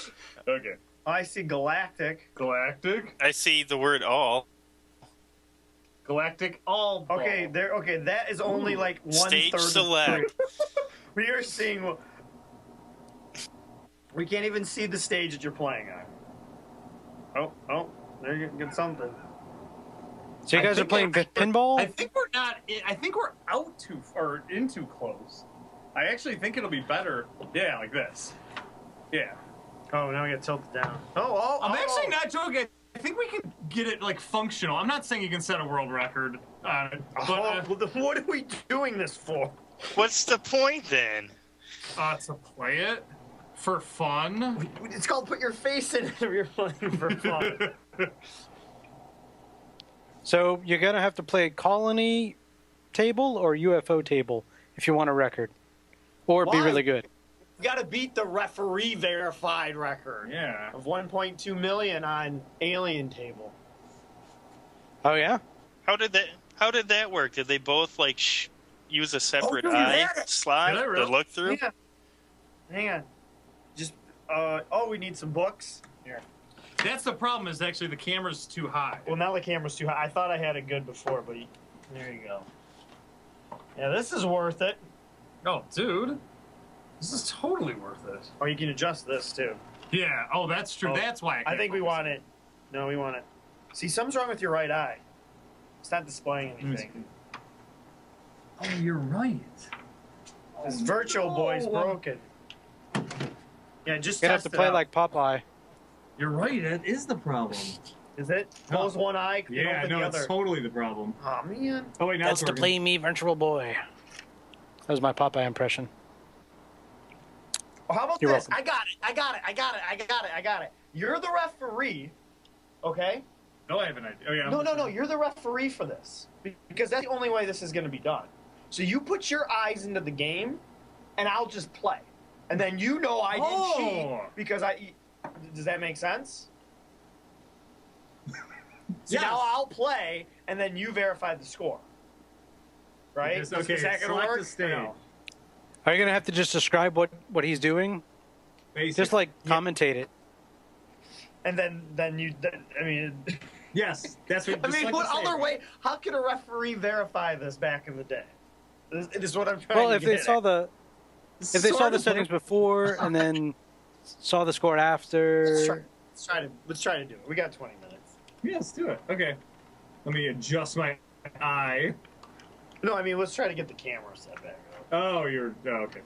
Okay. I see galactic. Galactic. I see the word all. Galactic all. Ball. Okay, there. Okay, that is only like 1/3. Stage select. We are seeing. We can't even see the stage that you're playing on. Oh, there you get something. So you guys are playing pinball? I think we're not. I think we're out too or in too close. I actually think it'll be better. Yeah, like this. Yeah. Oh, now we got tilted down. I'm actually not joking. I think we can get it like functional. I'm not saying you can set a world record on it. But, what are we doing this for? What's the point then? To play it for fun. It's called put your face in it if you're playing for fun. So you're gonna have to play colony table or UFO table if you want a record, or be really good. You got to beat the referee verified record. Yeah. Of 1.2 million on Alien Table. Oh yeah. How did that work? Did they both like use a separate eye slot to look through? Yeah. Hang on. Just we need some books. Here. That's the problem. Is actually the camera's too high. Well, now the camera's too high. I thought I had it good before, but there you go. Yeah, this is worth it. Oh, dude. This is totally worth it. Or you can adjust this, too. Yeah. Oh, that's true. That's why I think we want it. No, we want it. See, something's wrong with your right eye. It's not displaying anything. Oh, you're right. This Virtual Boy's broken. Yeah, just You're gonna have to play like Popeye. You're right. That is the problem. Is it? Close one eye. Yeah, no, it's totally the problem. Oh, man. Oh, wait, now That's to play me, Virtual Boy. That was my Popeye impression. Well, how about You're this? welcome. I got it. You're the referee, okay? No, I have an idea. Oh, yeah. No. You're the referee for this. Because that's the only way this is going to be done. So you put your eyes into the game, and I'll just play. And then you know I didn't cheat because I... Does that make sense? So now I'll play, and then you verify the score. Right? Because, okay, is that going to select work? the stage. No. Are you gonna have to just describe what he's doing? Basically. Just like commentate it. And then you... I mean... Yes, that's what. I mean, what other way? How could a referee verify this back in the day? This is what I'm trying to get Well, if they saw at. If they saw the settings before and then saw the score after. Let's try to do it. We got 20 minutes. Yeah, let's do it. Okay. Let me adjust my eye. No, I mean, let's try to get the camera set back up. Oh, okay.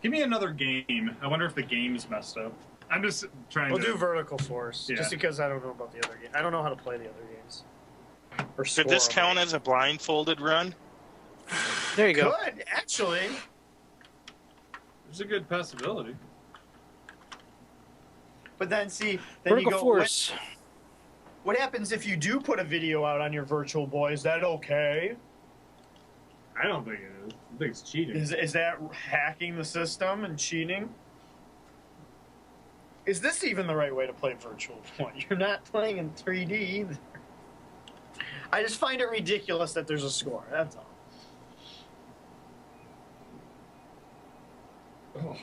Give me another game. I wonder if the game's messed up. I'm just trying We'll do Vertical Force, just because I don't know about the other game. I don't know how to play the other games. Should this count as a blindfolded run? There you go. Good, actually. There's a good possibility. But then, see, Vertical you go, Force. What happens if you do put a video out on your Virtual Boy? Is that okay? I don't think it is. I think it's cheating. Is that hacking the system and cheating? Is this even the right way to play Virtual Boy? You're not playing in 3D either. I just find it ridiculous that there's a score. That's all. Oh.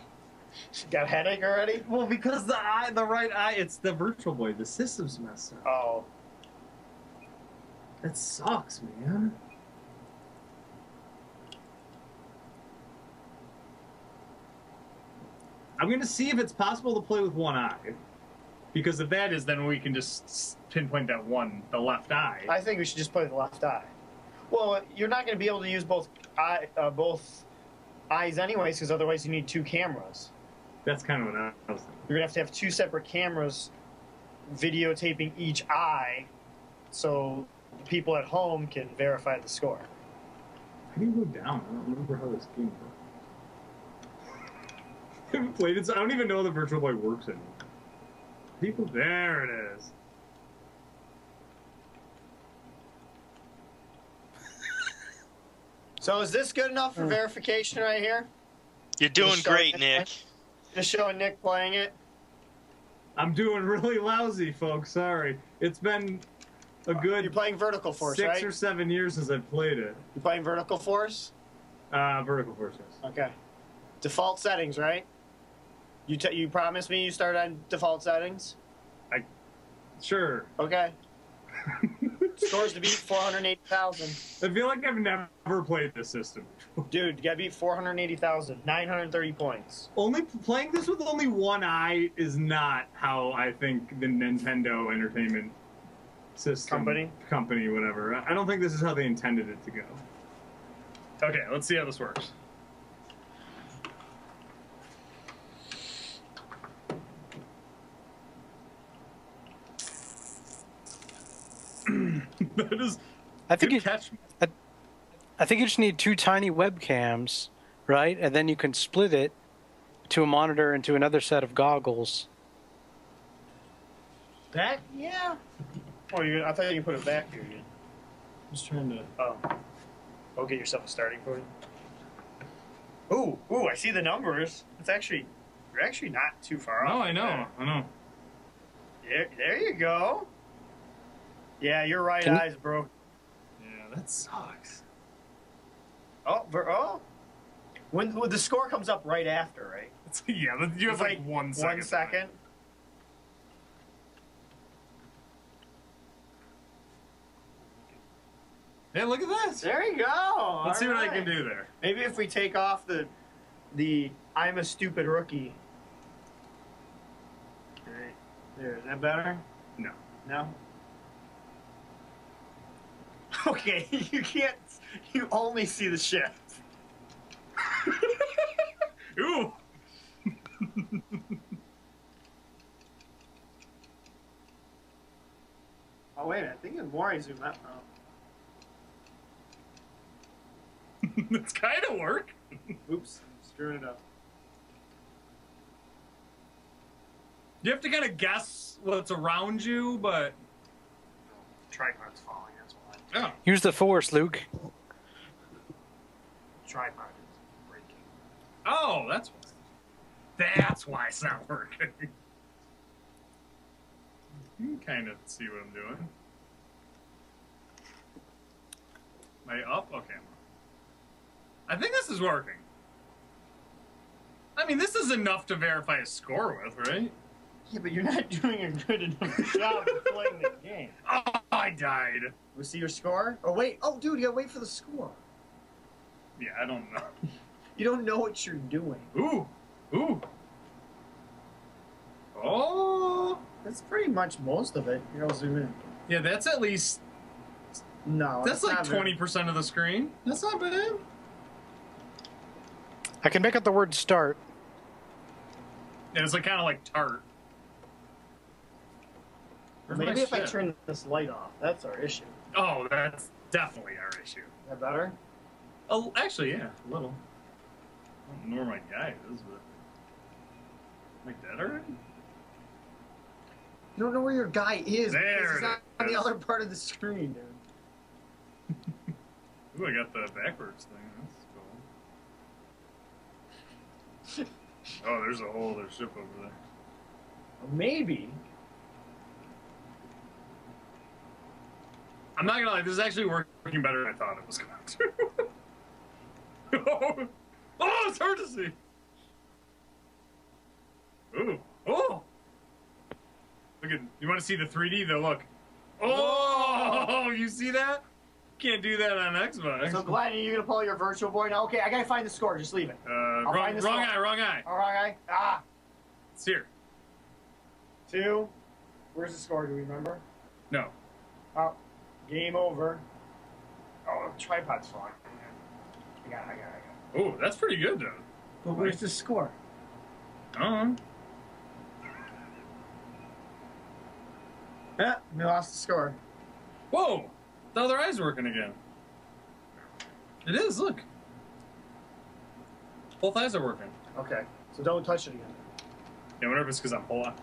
Got a headache already? Well, because the right eye, it's the Virtual Boy. The system's messed up. Oh. That sucks, man. I'm going to see if it's possible to play with one eye. Because if that is, then we can just pinpoint that the left eye. I think we should just play with the left eye. Well, you're not going to be able to use both eyes anyways, because otherwise you need two cameras. That's kind of what I was thinking. You're going to have two separate cameras videotaping each eye so people at home can verify the score. How do you go down? I don't remember how this game works. I haven't played it, so I don't even know the Virtual Boy works anymore. People, there it is. So is this good enough for verification right here? You're doing great, Nick. Just showing Nick playing it. I'm doing really lousy, folks. Sorry. It's been a good... You're playing Vertical Force, 6 right? or 7 years since I've played it. You're playing Vertical Force? Vertical Force, yes. Okay. Default settings, right? You promised me you start on default settings? Sure. Okay. Scores to beat 480,000. I feel like I've never played this system. Dude, you gotta beat 480,000. 930 points. Playing this with only one eye is not how I think the Nintendo Entertainment System... Company, whatever. I don't think this is how they intended it to go. Okay, let's see how this works. That is... I think you just need two tiny webcams, right? And then you can split it to a monitor and to another set of goggles. That? Yeah. Oh, I thought you put it back here again. Just trying to... Go get yourself a starting point. Ooh, I see the numbers. You're actually not too far off. Oh, I know. There you go. Yeah, your right eye's broke. Yeah, that sucks. When the score comes up right after, right? Yeah, you have like 1 second. 1 second. Hey, look at this. There you go. Let's see what I can do there. Maybe if we take off the I'm a stupid rookie. Right. There, is that better? No. No? Okay, you only see the shift. Ooh! Oh wait, I think it's more I zoom out. It's kind of work. Oops, I'm screwing it up. You have to kind of guess what's around you, but... Tripod's falling, that's why. Oh. Use the force, Luke. Tripod is breaking. Oh, that's why it's not working. You can kind of see what I'm doing. Am I up? Okay. I think this is working. I mean, this is enough to verify a score with, right? Yeah, but you're not doing a good enough job of playing the game. Oh, I died. We see your score? Oh, wait. Oh, dude, you gotta wait for the score. Yeah, I don't know. You don't know what you're doing. Ooh. Ooh. Oh. That's pretty much most of it. Here, I'll zoom in. Yeah, that's at least... No, that's like 20% of the screen. That's not bad. I can make out the word start. Yeah, it's like kind of like tart. Maybe if I turn this light off, that's our issue. Oh, that's definitely our issue. Is that better? Oh, actually, yeah, a little. I don't know where my guy is, but... Am I dead already? You don't know where your guy is. There because he's it not on the is. other part of the screen, dude. Ooh, I got the backwards thing. That's cool. Oh, there's a whole other ship over there. Maybe. I'm not gonna lie, this is actually working better than I thought it was going to. Oh, it's hard to see. Ooh, oh! Look at, you want to see the 3D though? Look. Oh, you see that? Can't do that on Xbox. So, Glenn, are you gonna pull your virtual boy now? Okay, I gotta find the score. Just leave it. Wrong eye. Oh, wrong eye. Ah. It's here. 2. Where's the score? Do we remember? No. Oh, game over. Oh, the tripod's falling. I got it. Oh, that's pretty good though. But where's the score? Oh. Yeah, we lost the score. Whoa! The other eye's working again. It is, look. Both eyes are working. Okay, so don't touch it again. Yeah, whatever, it's because I'm pulling.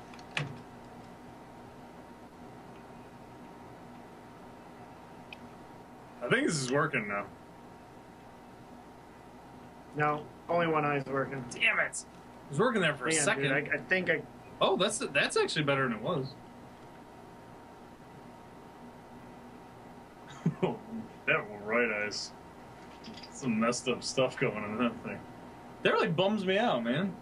I think this is working now. No, only one eye's working. Damn it! It was working there for a second. Dude, I think I... Oh, that's actually better than it was. Oh, that one right eyes. Some messed up stuff going on in that thing. That really bums me out, man.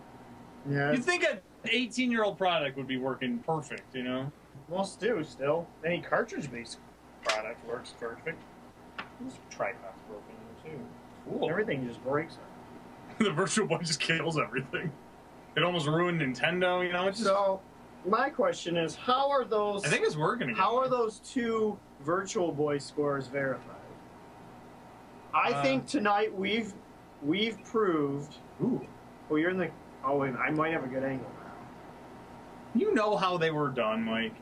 Yeah. You'd think an 18-year-old product would be working perfect, you know? Most do, still. Any cartridge-based product works perfect. This tripod's broken too. Cool. Everything just breaks. The Virtual Boy just kills everything. It almost ruined Nintendo, you know? It's just... So, my question is, how are those... I think it's working again. How are those 2 Virtual Boy scores verified? I think tonight we've proved... Ooh. Well, you're in the... Oh, wait, I might have a good angle now. You know how they were done, Mike.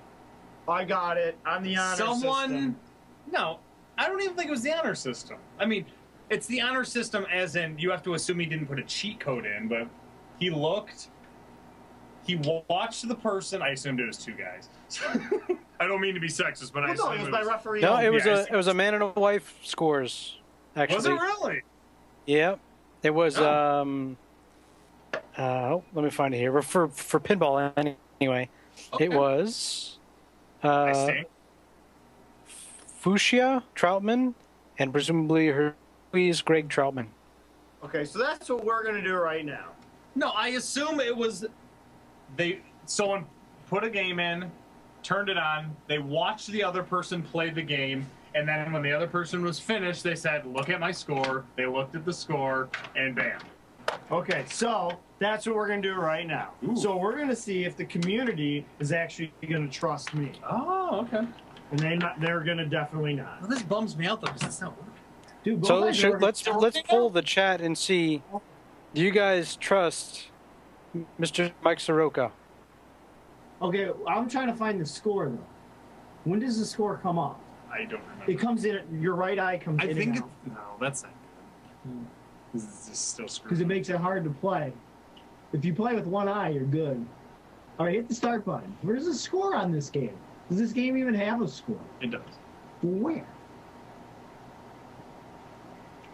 I got it. I'm the honor system. No, I don't even think it was the honor system. I mean, it's the honor system as in you have to assume he didn't put a cheat code in, but he looked, he watched the person. I assumed it was 2 guys. I don't mean to be sexist, but I assumed it was by referee. No, it was a man and a wife scores. Actually, was it really? Yeah, it was. Let me find it here. For pinball anyway. Okay. It was Fuchsia Troutman and presumably Hercules Greg Troutman. Okay, so that's what we're gonna do right now. No, I assume it was someone put a game in, turned it on, they watched the other person play the game, and then when the other person was finished, they said, "Look at my score." They looked at the score, and bam. Okay, so that's what we're going to do right now. Ooh. So we're going to see if the community is actually going to trust me. Oh, okay. And they're going to definitely not. Well, this bums me out, though, because it's not working. Dude, so let's poll the chat and see, do you guys trust Mr. Mike Soroka? Okay, I'm trying to find the score, though. When does the score come up? I don't remember. It comes in, your right eye comes in. I think no, that's not good. This is still screwed. Because it makes it hard to play. If you play with one eye, you're good. All right, hit the start button. Where's the score on this game? Does this game even have a score? It does. Where?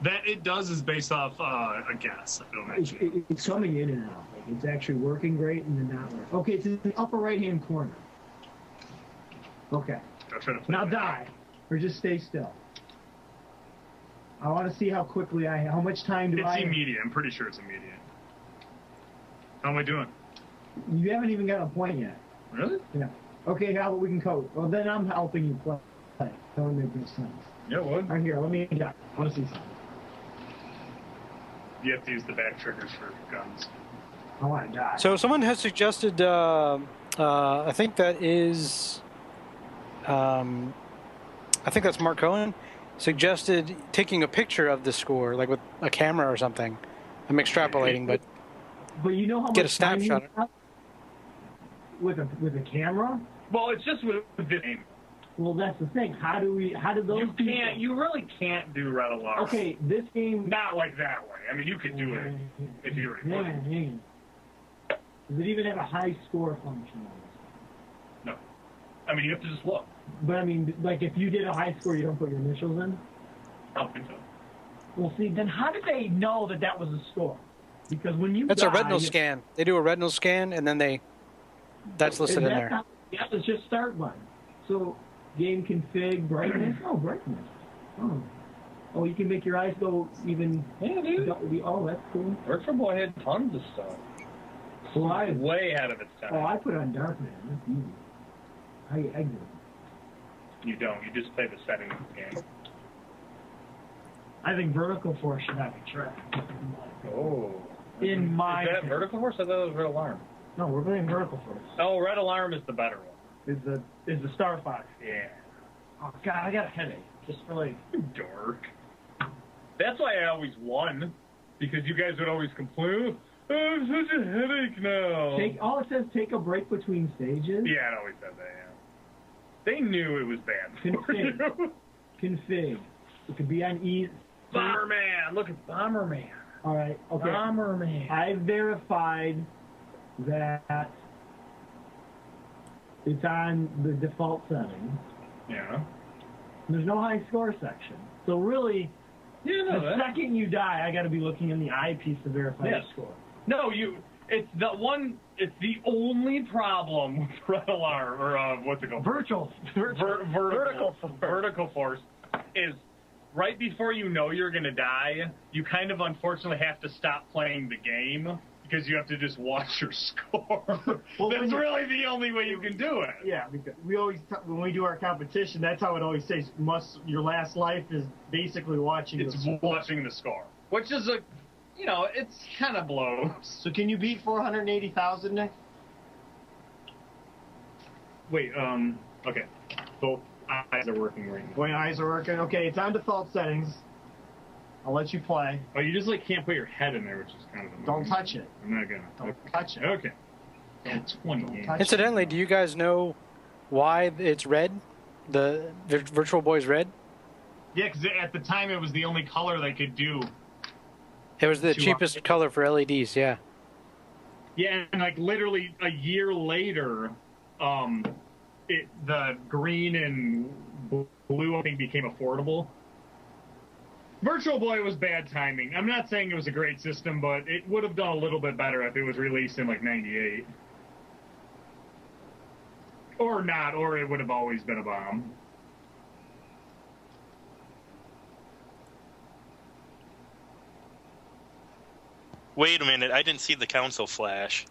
That it does is based off a guess. I don't actually. It's coming in and out. Like, it's actually working great and then not working. Okay, it's in the upper right-hand corner. Okay. Now die, or just stay still. I want to see how quickly how much time do I... It's immediate. I'm pretty sure it's immediate. How am I doing? You haven't even got a point yet. Really? Yeah. Okay, how about we can coach? Well, then I'm helping you play. That would make more sense. Yeah, what? All right, here, let me... Yeah, I want to see something. You have to use the back triggers for guns. I want to die. So someone has suggested, I think that is, I think that's Mark Cohen, suggested taking a picture of the score, like with a camera or something. I'm extrapolating, but you know how get a much time snapshot with a camera? Well, it's just with this game. Well, that's the thing. How did those You really can't do red alarm. Okay, this game... Not like that way. I mean, you could do it if you were... Does it even have a high score function? No. I mean, you have to just look. But, I mean, like, if you did a high score, you don't put your initials in? I don't think so. Well, see, then how did they know that that was a score? Because when you That's a retinal scan. They do a retinal scan, and then that's listed in there. Yeah, it's just start button. So, game config, brightness. Oh, brightness. Oh, you can make your eyes go even... Yeah, dude. Oh, that's cool. Virtual Boy had tons of stuff. Well, way ahead of its time. Oh, I put it on Dark Man. That's easy. I do. You don't. You just play the settings of the game. I think Vertical Force should have a track. Oh. In my... Is that Vertical Force? I thought it was Red Alarm. No, we're playing Vertical Force. Oh, Red Alarm is the better one. Is the Star Fox. Yeah. Oh, God, I got a headache. Just for like... Dork. That's why I always won. Because you guys would always complain, oh, I have such a headache now. All it says, take a break between stages. Yeah, it always said that, yeah. They knew it was bad for you. Config. It could be on easy. Bomberman! Look at Bomberman. All right, okay. Bomberman. I verified that it's on the default settings. Yeah. There's no high score section. So really, the second you die, I got to be looking in the eyepiece to verify your score. No, it's the only problem with Red Alarm, or what's it called? Vertical Force is right before you know you're going to die, you kind of unfortunately have to stop playing the game because you have to just watch your score. Well, that's really the only way you can do it. Yeah, because we always, when we do our competition, that's how it always says, your last life is basically watching the score. Watching the score. Which is it's kind of blows. So can you beat 480,000, Nick? Wait, okay. Both eyes are working right now. Both eyes are working. Okay, it's on default settings. I'll let you play. Oh, you just can't put your head in there, which is kind of annoying. Don't touch it. I'm not gonna. Don't touch it. Okay. 20. Incidentally, do you guys know why it's red? The Virtual Boy's red? Yeah, because at the time it was the only color they could do. It was the cheapest color for LEDs, yeah. Yeah, and literally a year later, the green and blue I think became affordable. Virtual Boy was bad timing. I'm not saying it was a great system, but it would have done a little bit better if it was released in 98. Or not, or it would have always been a bomb. Wait a minute, I didn't see the console flash.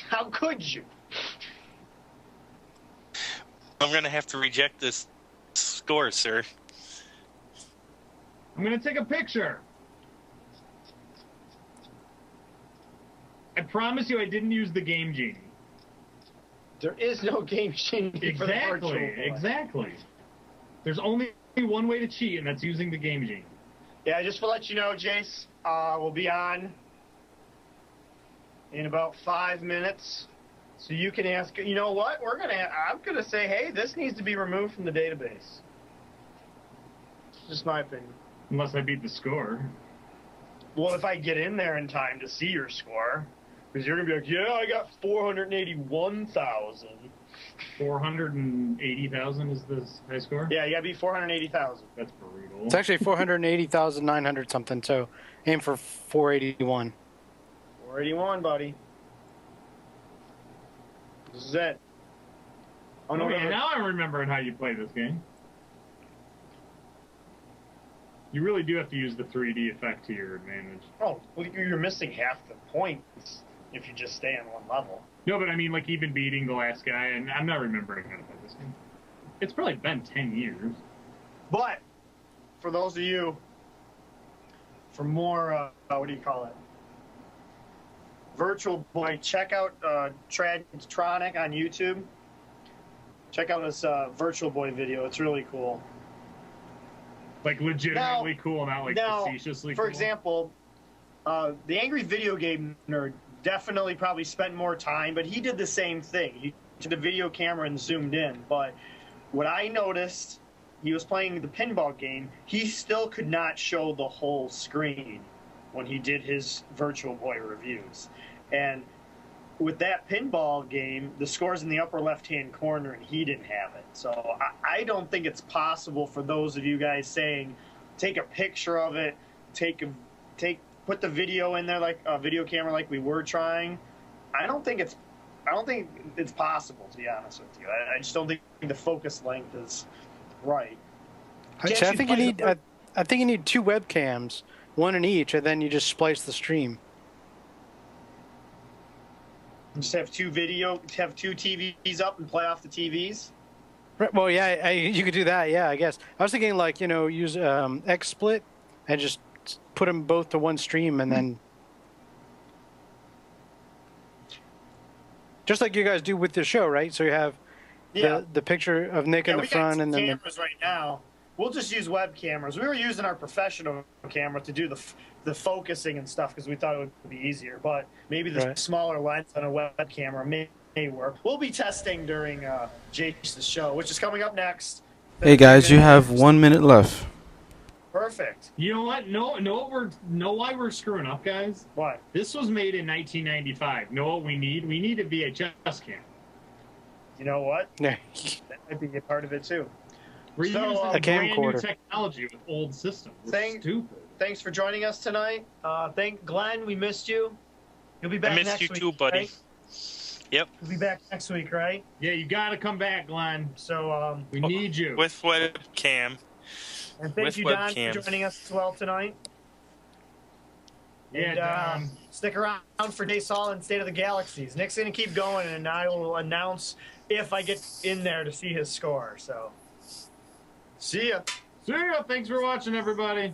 How could you? I'm gonna have to reject this score, sir. I'm gonna take a picture. I promise you I didn't use the Game Genie. There is no Game Genie. Exactly. There's only one way to cheat, and that's using the Game Genie. Yeah, just to let you know, Jace, we'll be on in about 5 minutes. So you can ask, you know what, I'm going to say, hey, this needs to be removed from the database. It's just my opinion. Unless I beat the score. Well, if I get in there in time to see your score, because you're going to be like, yeah, I got 481,000. 480,000 is the high score? Yeah, you got to be 480,000. That's brutal. It's actually 480,900 something, so aim for 481. 481, buddy. This is it. Oh, no, yeah, now I'm remembering how you play this game. You really do have to use the 3D effect to your advantage. Oh, well, you're missing half the points if you just stay on one level. No, but I mean, even beating the last guy, and I'm not remembering how to play this game. It's probably been 10 years. But, for those of you for more, what do you call it? Virtual Boy. Check out Tronic on YouTube. Check out this Virtual Boy video. It's really cool. Like legitimately cool, not like facetiously cool. For example, the Angry Video Game Nerd definitely probably spent more time, but he did the same thing. He took the video camera and zoomed in. But what I noticed, he was playing the pinball game. He still could not show the whole screen when he did his Virtual Boy reviews. And with that pinball game, the score's in the upper left-hand corner, and he didn't have it. So I don't think it's possible for those of you guys saying, take a picture of it, put the video in there like a video camera like we were trying. I don't think it's possible, to be honest with you. I just don't think the focus length is right. Actually, I think you need 2 webcams, one in each, and then you just splice the stream. Just have 2 TVs up and play off the TVs. Right, well, yeah, you could do that. Yeah, I guess I was thinking like use XSplit and just put them both to one stream and then just like you guys do with the show, right? So you have the picture of Nick in the front and then cameras right now. We'll just use web cameras. We were using our professional camera to do the focusing and stuff because we thought it would be easier. But maybe the smaller lens on a web camera may work. We'll be testing during Jace's show, which is coming up next. Hey guys, you have 1 minute left. Perfect. You know what? Know why we're screwing up, guys? What? This was made in 1995. Know what we need? We need a VHS cam. You know what? That might be a part of it too. We're using a brand new technology with old systems. Stupid. Thanks for joining us tonight. Thank Glenn. We missed you. You'll be back next week. I missed you too, buddy. Right? Yep. You'll be back next week, right? Yeah, you got to come back, Glenn. So we need you with webcam. And thank you, Don, for joining us as well tonight. Yeah, and, stick around for Dace Hall and State of the Galaxies. Nick's going to keep going, and I will announce if I get in there to see his score. So, see ya. See ya. Thanks for watching, everybody.